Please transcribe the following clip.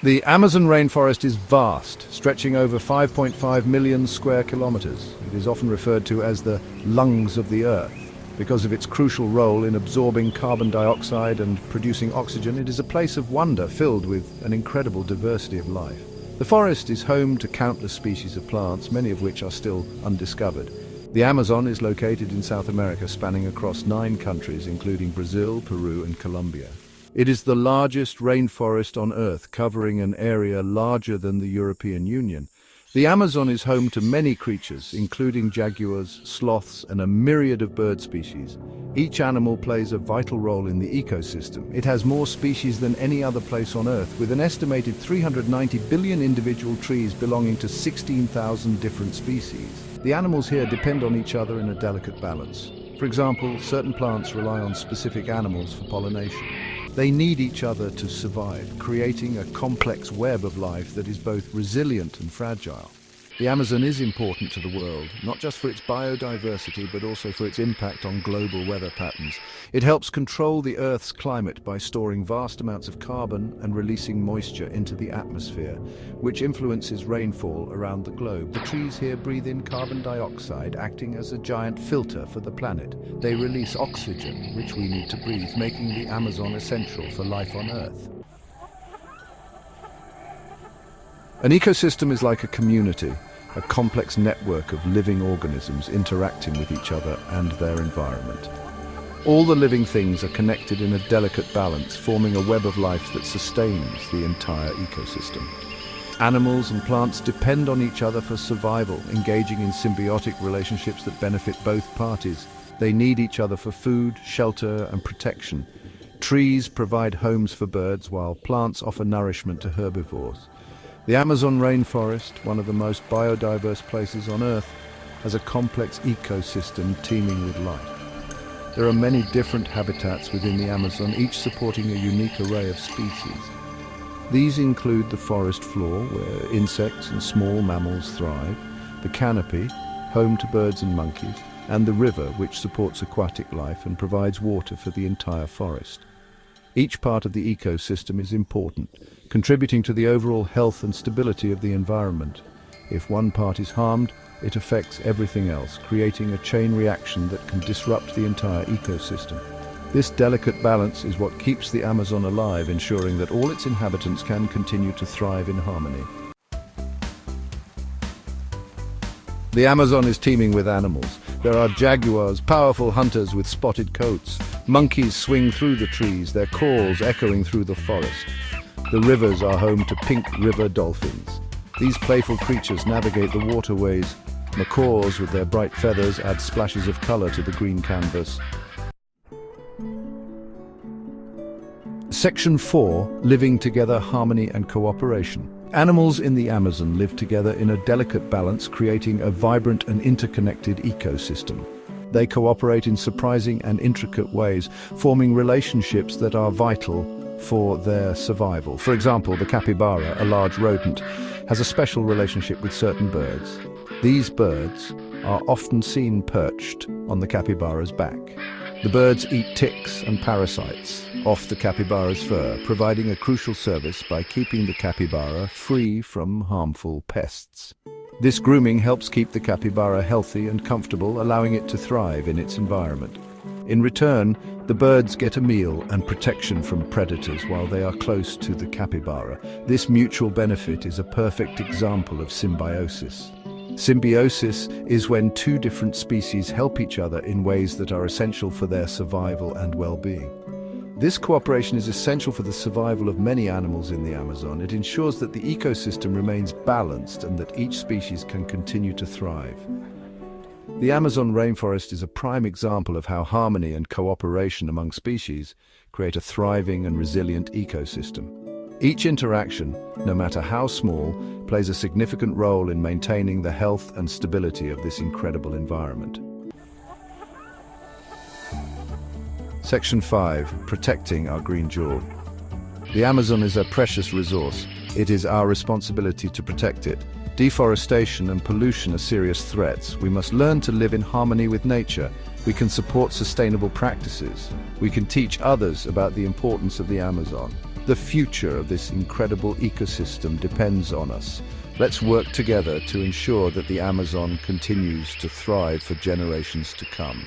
The Amazon rainforest is vast, stretching over 5.5 million square kilometers. It is often referred to as the lungs of the Earth. Because of its crucial role in absorbing carbon dioxide and producing oxygen, it is a place of wonder filled with an incredible diversity of life. The forest is home to countless species of plants, many of which are still undiscovered. The Amazon is located in South America, spanning across 9 countries, including Brazil, Peru, and Colombia. It is the largest rainforest on Earth, covering an area larger than the European Union. The Amazon is home to many creatures, including jaguars, sloths, and a myriad of bird species. Each animal plays a vital role in the ecosystem. It has more species than any other place on Earth, with an estimated 390 billion individual trees belonging to 16,000 different species. The animals here depend on each other in a delicate balance. For example, certain plants rely on specific animals for pollination. They need each other to survive, creating a complex web of life that is both resilient and fragile. The Amazon is important to the world, not just for its biodiversity, but also for its impact on global weather patterns. It helps control the Earth's climate by storing vast amounts of carbon and releasing moisture into the atmosphere, which influences rainfall around the globe. The trees here breathe in carbon dioxide, acting as a giant filter for the planet. They release oxygen, which we need to breathe, making the Amazon essential for life on Earth. An ecosystem is like a community, a complex network of living organisms interacting with each other and their environment. All the living things are connected in a delicate balance, forming a web of life that sustains the entire ecosystem. Animals and plants depend on each other for survival, engaging in symbiotic relationships that benefit both parties. They need each other for food, shelter, and protection. Trees provide homes for birds, while plants offer nourishment to herbivores. The Amazon rainforest, one of the most biodiverse places on Earth, has a complex ecosystem teeming with life. There are many different habitats within the Amazon, each supporting a unique array of species. These include the forest floor, where insects and small mammals thrive, the canopy, home to birds and monkeys, and the river, which supports aquatic life and provides water for the entire forest. Each part of the ecosystem is important, contributing to the overall health and stability of the environment. If one part is harmed, it affects everything else, creating a chain reaction that can disrupt the entire ecosystem. This delicate balance is what keeps the Amazon alive, ensuring that all its inhabitants can continue to thrive in harmony. The Amazon is teeming with animals. There are jaguars, powerful hunters with spotted coats. Monkeys swing through the trees, their calls echoing through the forest. The rivers are home to pink river dolphins. These playful creatures navigate the waterways. Macaws with their bright feathers add splashes of color to the green canvas. Section 4. Living together, harmony and cooperation. Animals in the Amazon live together in a delicate balance, creating a vibrant and interconnected ecosystem. They cooperate in surprising and intricate ways, forming relationships that are vital for their survival. For example, the capybara, a large rodent, has a special relationship with certain birds. These birds are often seen perched on the capybara's back. The birds eat ticks and parasites off the capybara's fur, providing a crucial service by keeping the capybara free from harmful pests. This grooming helps keep the capybara healthy and comfortable, allowing it to thrive in its environment. In return, the birds get a meal and protection from predators while they are close to the capybara. This mutual benefit is a perfect example of symbiosis. Symbiosis is when two different species help each other in ways that are essential for their survival and well-being. This cooperation is essential for the survival of many animals in the Amazon. It ensures that the ecosystem remains balanced and that each species can continue to thrive. The Amazon rainforest is a prime example of how harmony and cooperation among species create a thriving and resilient ecosystem. Each interaction, no matter how small, plays a significant role in maintaining the health and stability of this incredible environment. Section 5. Protecting our green jewel. The Amazon is a precious resource. It is our responsibility to protect it. Deforestation and pollution are serious threats. We must learn to live in harmony with nature. We can support sustainable practices. We can teach others about the importance of the Amazon. The future of this incredible ecosystem depends on us. Let's work together to ensure that the Amazon continues to thrive for generations to come.